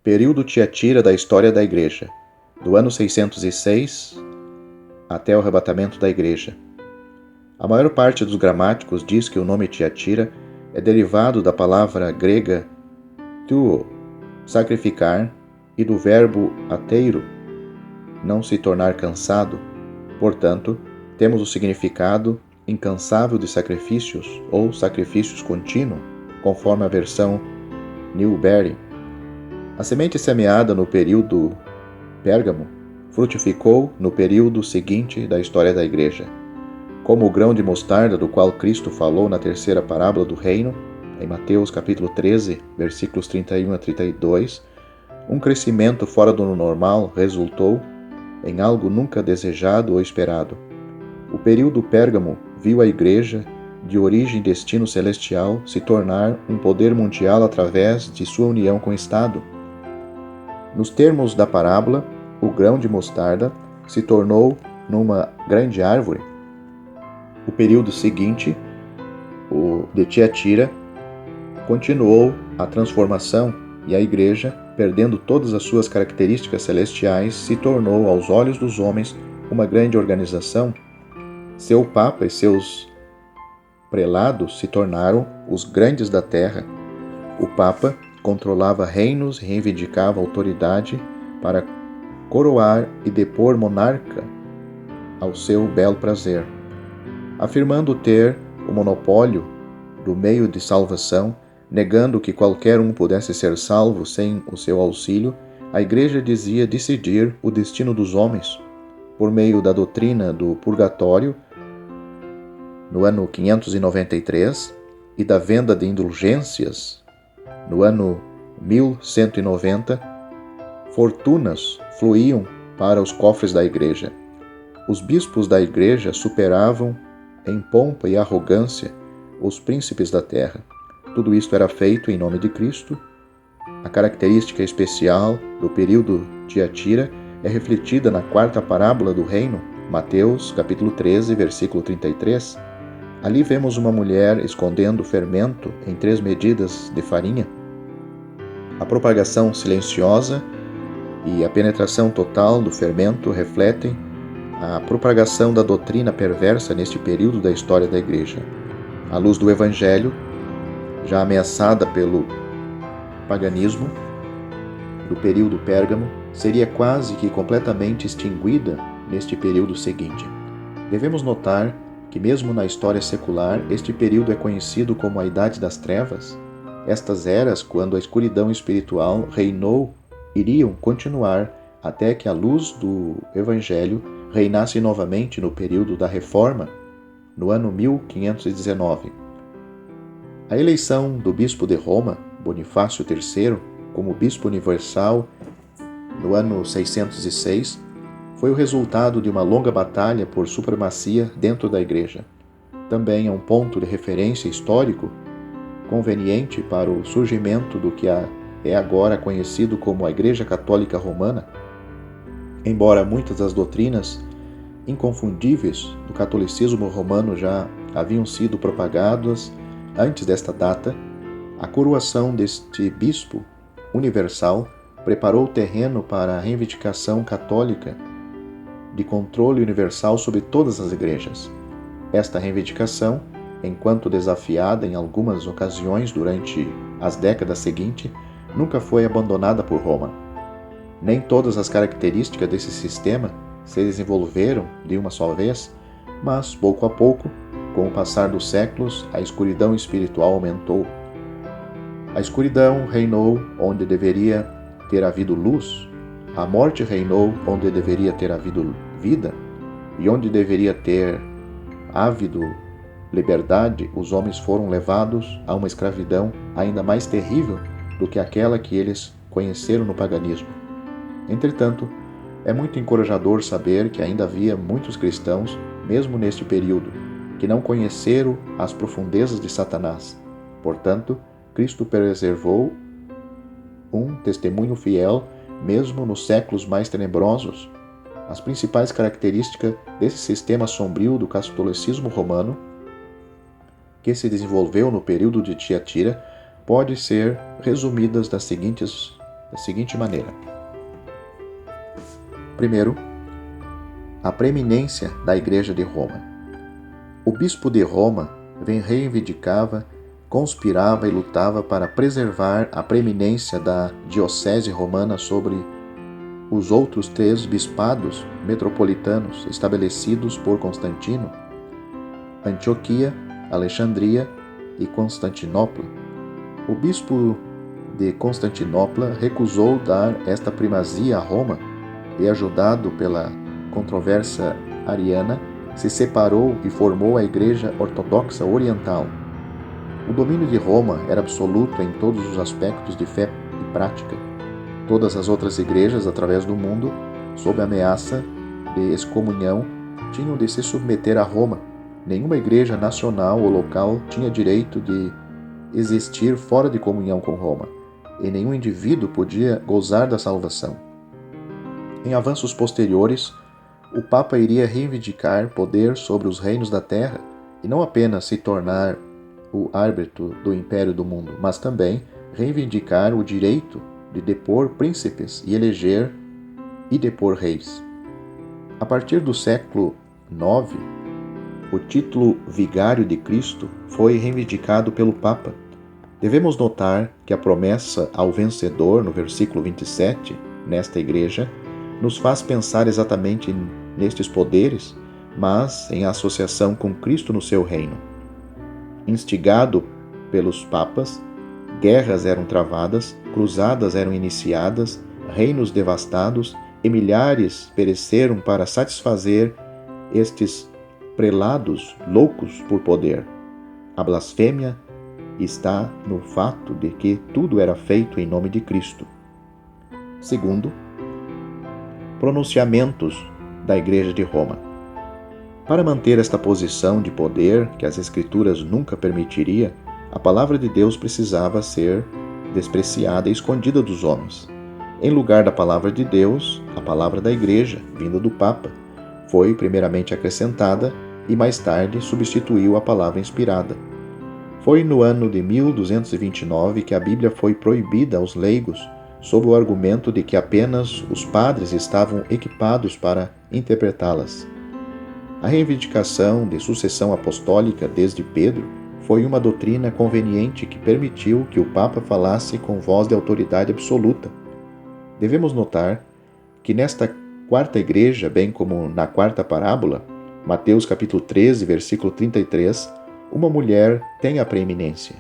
Período Tiatira da história da Igreja, do ano 606 até o arrebatamento da Igreja. A maior parte dos gramáticos diz que o nome Tiatira é derivado da palavra grega tuo, sacrificar, e do verbo ateiro, não se tornar cansado. Portanto, temos o significado incansável de sacrifícios ou sacrifícios contínuo, conforme a versão Newberry. A semente semeada no período Pérgamo frutificou no período seguinte da história da Igreja. Como o grão de mostarda do qual Cristo falou na terceira parábola do reino, em Mateus capítulo 13, versículos 31 a 32, um crescimento fora do normal resultou em algo nunca desejado ou esperado. O período Pérgamo viu a Igreja, de origem e destino celestial, se tornar um poder mundial através de sua união com o Estado. Nos termos da parábola, o grão de mostarda se tornou numa grande árvore. O período seguinte, o de Tiatira, continuou a transformação e a Igreja, perdendo todas as suas características celestiais, se tornou, aos olhos dos homens, uma grande organização. Seu Papa e seus prelados se tornaram os grandes da terra. O Papa controlava reinos e reivindicava autoridade para coroar e depor monarca ao seu belo prazer. Afirmando ter o monopólio do meio de salvação, negando que qualquer um pudesse ser salvo sem o seu auxílio, a Igreja dizia decidir o destino dos homens por meio da doutrina do purgatório no ano 593 e da venda de indulgências no ano 1190. Fortunas fluíam para os cofres da Igreja. Os bispos da Igreja superavam em pompa e arrogância os príncipes da terra. Tudo isto era feito em nome de Cristo. A característica especial do período Tiatira é refletida na quarta parábola do reino, Mateus capítulo 13, versículo 33. Ali vemos uma mulher escondendo fermento em 3 medidas de farinha. A propagação silenciosa e a penetração total do fermento refletem a propagação da doutrina perversa neste período da história da Igreja. À luz do Evangelho, já ameaçada pelo paganismo do período Pérgamo, seria quase que completamente extinguida neste período seguinte. Devemos notar que mesmo na história secular, este período é conhecido como a Idade das Trevas. Estas eras, quando a escuridão espiritual reinou, iriam continuar até que a luz do Evangelho reinasse novamente no período da Reforma, no ano 1519. A eleição do bispo de Roma, Bonifácio III, como bispo universal no ano 606, foi o resultado de uma longa batalha por supremacia dentro da Igreja. Também é um ponto de referência histórico conveniente para o surgimento do que é agora conhecido como a Igreja Católica Romana. Embora muitas das doutrinas inconfundíveis do catolicismo romano já haviam sido propagadas antes desta data, a coroação deste bispo universal preparou o terreno para a reivindicação católica de controle universal sobre todas as igrejas. Esta reivindicação, enquanto desafiada em algumas ocasiões durante as décadas seguintes, nunca foi abandonada por Roma. Nem todas as características desse sistema se desenvolveram de uma só vez, mas, pouco a pouco, com o passar dos séculos, a escuridão espiritual aumentou. A escuridão reinou onde deveria ter havido luz, a morte reinou onde deveria ter havido vida, e onde deveria ter havido liberdade, os homens foram levados a uma escravidão ainda mais terrível do que aquela que eles conheceram no paganismo. Entretanto, é muito encorajador saber que ainda havia muitos cristãos, mesmo neste período, que não conheceram as profundezas de Satanás. Portanto, Cristo preservou um testemunho fiel, mesmo nos séculos mais tenebrosos. As principais características desse sistema sombrio do catolicismo romano, que se desenvolveu no período de Tiatira, pode ser resumidas das seguintes da seguinte maneira. Primeiro, a preeminência da Igreja de Roma. O bispo de Roma reivindicava, conspirava e lutava para preservar a preeminência da diocese romana sobre os outros 3 bispados metropolitanos estabelecidos por Constantino: Antioquia, Alexandria e Constantinopla. O bispo de Constantinopla recusou dar esta primazia a Roma e, ajudado pela controvérsia ariana, se separou e formou a Igreja Ortodoxa Oriental. O domínio de Roma era absoluto em todos os aspectos de fé e prática. Todas as outras igrejas, através do mundo, sob ameaça de excomunhão, tinham de se submeter a Roma. Nenhuma igreja nacional ou local tinha direito de existir fora de comunhão com Roma, e nenhum indivíduo podia gozar da salvação. Em avanços posteriores, o Papa iria reivindicar poder sobre os reinos da terra e não apenas se tornar o árbitro do império do mundo, mas também reivindicar o direito de depor príncipes e eleger e depor reis. A partir do século IX, o título Vigário de Cristo foi reivindicado pelo Papa. Devemos notar que a promessa ao vencedor, no versículo 27, nesta igreja, nos faz pensar exatamente nestes poderes, mas em associação com Cristo no seu reino. Instigado pelos papas, guerras eram travadas, cruzadas eram iniciadas, reinos devastados e milhares pereceram para satisfazer estes prelados loucos por poder. A blasfêmia está no fato de que tudo era feito em nome de Cristo. Segundo, pronunciamentos da Igreja de Roma. Para manter esta posição de poder que as Escrituras nunca permitiria, a palavra de Deus precisava ser despreciada e escondida dos homens. Em lugar da palavra de Deus, a palavra da Igreja, vinda do Papa, foi primeiramente acrescentada e mais tarde substituiu a palavra inspirada. Foi no ano de 1229 que a Bíblia foi proibida aos leigos, sob o argumento de que apenas os padres estavam equipados para interpretá-las. A reivindicação de sucessão apostólica desde Pedro foi uma doutrina conveniente que permitiu que o Papa falasse com voz de autoridade absoluta. Devemos notar que nesta quarta igreja, bem como na quarta parábola, Mateus capítulo 13, versículo 33, uma mulher tem a preeminência.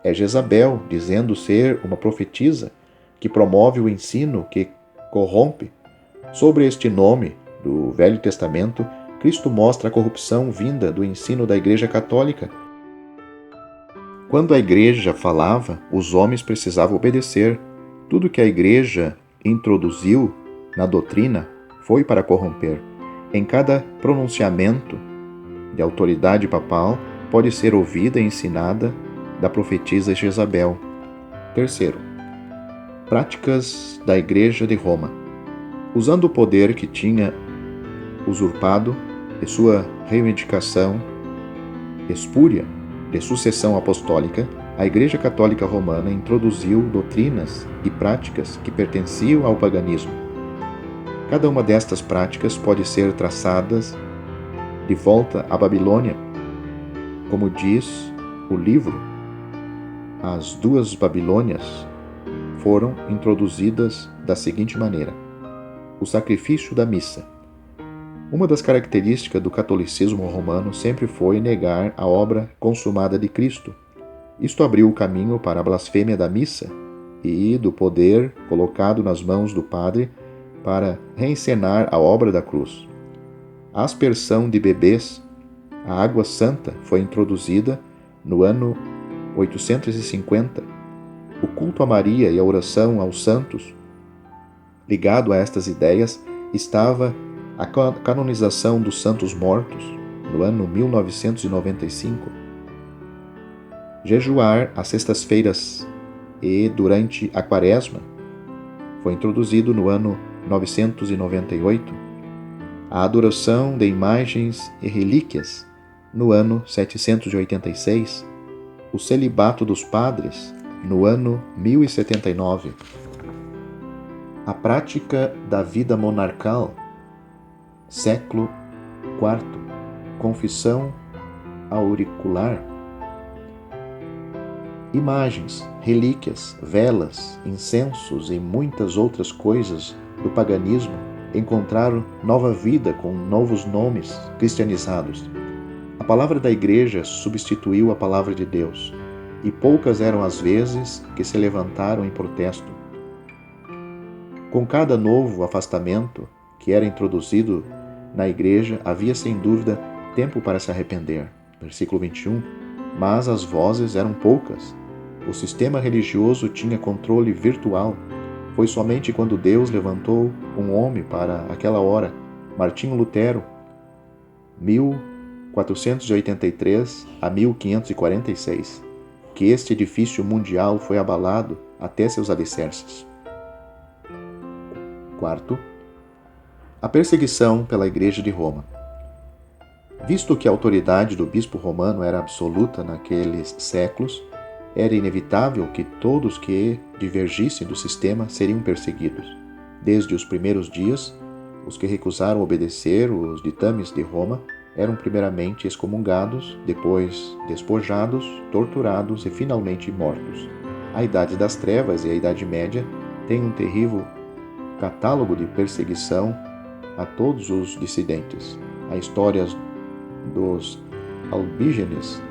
É Jezabel, dizendo ser uma profetisa, que promove o ensino que corrompe. Sobre este nome do Velho Testamento, Cristo mostra a corrupção vinda do ensino da Igreja Católica. Quando a Igreja falava, os homens precisavam obedecer. Tudo que a Igreja introduziu na doutrina foi para corromper. Em cada pronunciamento de autoridade papal pode ser ouvida e ensinada da profetisa Jezabel. Terceiro, práticas da Igreja de Roma. Usando o poder que tinha usurpado e sua reivindicação espúria de sucessão apostólica, a Igreja Católica Romana introduziu doutrinas e práticas que pertenciam ao paganismo. Cada uma destas práticas pode ser traçadas de volta à Babilônia. Como diz o livro, as 2 Babilônias foram introduzidas da seguinte maneira: o sacrifício da missa. Uma das características do catolicismo romano sempre foi negar a obra consumada de Cristo. Isto abriu o caminho para a blasfêmia da missa e do poder colocado nas mãos do padre para reencenar a obra da cruz. A aspersão de bebês, a água santa, foi introduzida no ano 850. O culto a Maria e a oração aos santos, ligado a estas ideias, estava a canonização dos santos mortos, no ano 1995. Jejuar às sextas-feiras e durante a quaresma foi introduzido no ano 998. A adoração de imagens e relíquias, no ano 786. O celibato dos padres, no ano 1079. A prática da vida monarcal, século IV, confissão auricular, imagens, relíquias, velas, incensos e muitas outras coisas do paganismo encontraram nova vida com novos nomes cristianizados. A palavra da Igreja substituiu a palavra de Deus, e poucas eram as vezes que se levantaram em protesto. Com cada novo afastamento que era introduzido na Igreja, havia sem dúvida tempo para se arrepender. Versículo 21. Mas as vozes eram poucas. O sistema religioso tinha controle virtual. Foi somente quando Deus levantou um homem para aquela hora, Martinho Lutero, 1483 a 1546, que este edifício mundial foi abalado até seus alicerces. Quarto, a perseguição pela Igreja de Roma. Visto que a autoridade do bispo romano era absoluta naqueles séculos, era inevitável que todos que divergissem do sistema seriam perseguidos. Desde os primeiros dias, os que recusaram obedecer os ditames de Roma eram primeiramente excomungados, depois despojados, torturados e finalmente mortos. A Idade das Trevas e a Idade Média têm um terrível catálogo de perseguição a todos os dissidentes. A história dos albígenes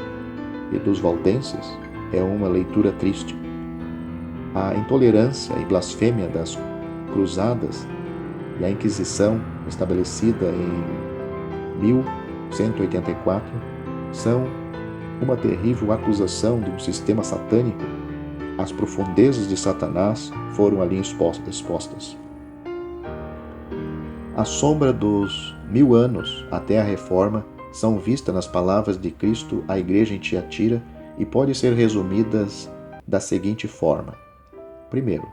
e dos valdenses é uma leitura triste. A intolerância e blasfêmia das cruzadas e a Inquisição, estabelecida em 1184, são uma terrível acusação de um sistema satânico. As profundezas de Satanás foram ali expostas. A sombra dos 1000 anos até a Reforma são vistas nas palavras de Cristo à igreja em Tiatira e podem ser resumidas da seguinte forma. Primeiro,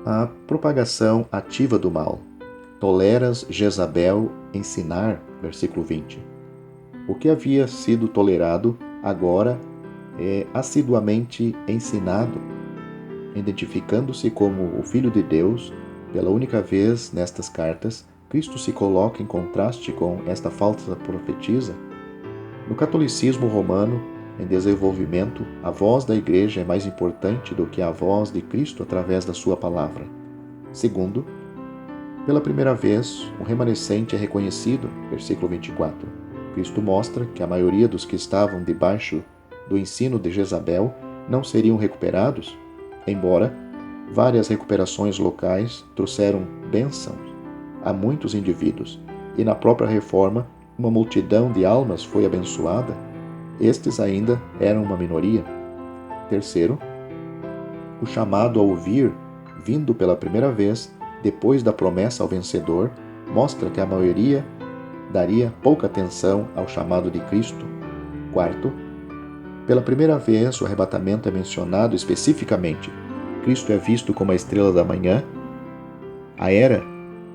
a propagação ativa do mal. Toleras Jezabel ensinar, versículo 20. O que havia sido tolerado agora é assiduamente ensinado, identificando-se como o Filho de Deus. Pela única vez nestas cartas, Cristo se coloca em contraste com esta falsa profetisa. No catolicismo romano, em desenvolvimento, a voz da Igreja é mais importante do que a voz de Cristo através da sua palavra. Segundo, pela primeira vez, um remanescente é reconhecido, versículo 24. Cristo mostra que a maioria dos que estavam debaixo do ensino de Jezabel não seriam recuperados, embora várias recuperações locais trouxeram bênçãos a muitos indivíduos, e na própria Reforma uma multidão de almas foi abençoada. Estes ainda eram uma minoria. Terceiro, o chamado a ouvir, vindo pela primeira vez, depois da promessa ao vencedor, mostra que a maioria daria pouca atenção ao chamado de Cristo. Quarto, pela primeira vez o arrebatamento é mencionado especificamente. Cristo é visto como a estrela da manhã. A era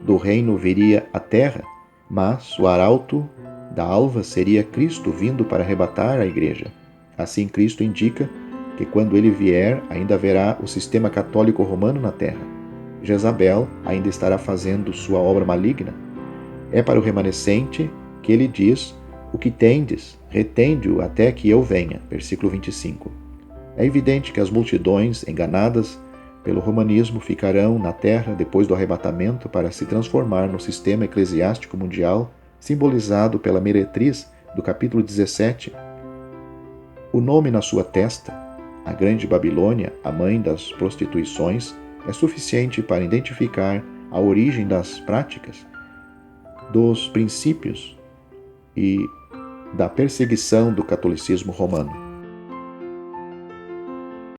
do reino viria à terra, mas o arauto da alva seria Cristo vindo para arrebatar a igreja. Assim, Cristo indica que quando ele vier, ainda haverá o sistema católico romano na terra. Jezabel ainda estará fazendo sua obra maligna. É para o remanescente que ele diz: o que tendes, retende-o até que eu venha. Versículo 25. É evidente que as multidões enganadas pelo romanismo ficarão na terra depois do arrebatamento para se transformar no sistema eclesiástico mundial, simbolizado pela meretriz do capítulo 17. O nome na sua testa, a Grande Babilônia, a mãe das prostituições, é suficiente para identificar a origem das práticas, dos princípios e da perseguição do catolicismo romano.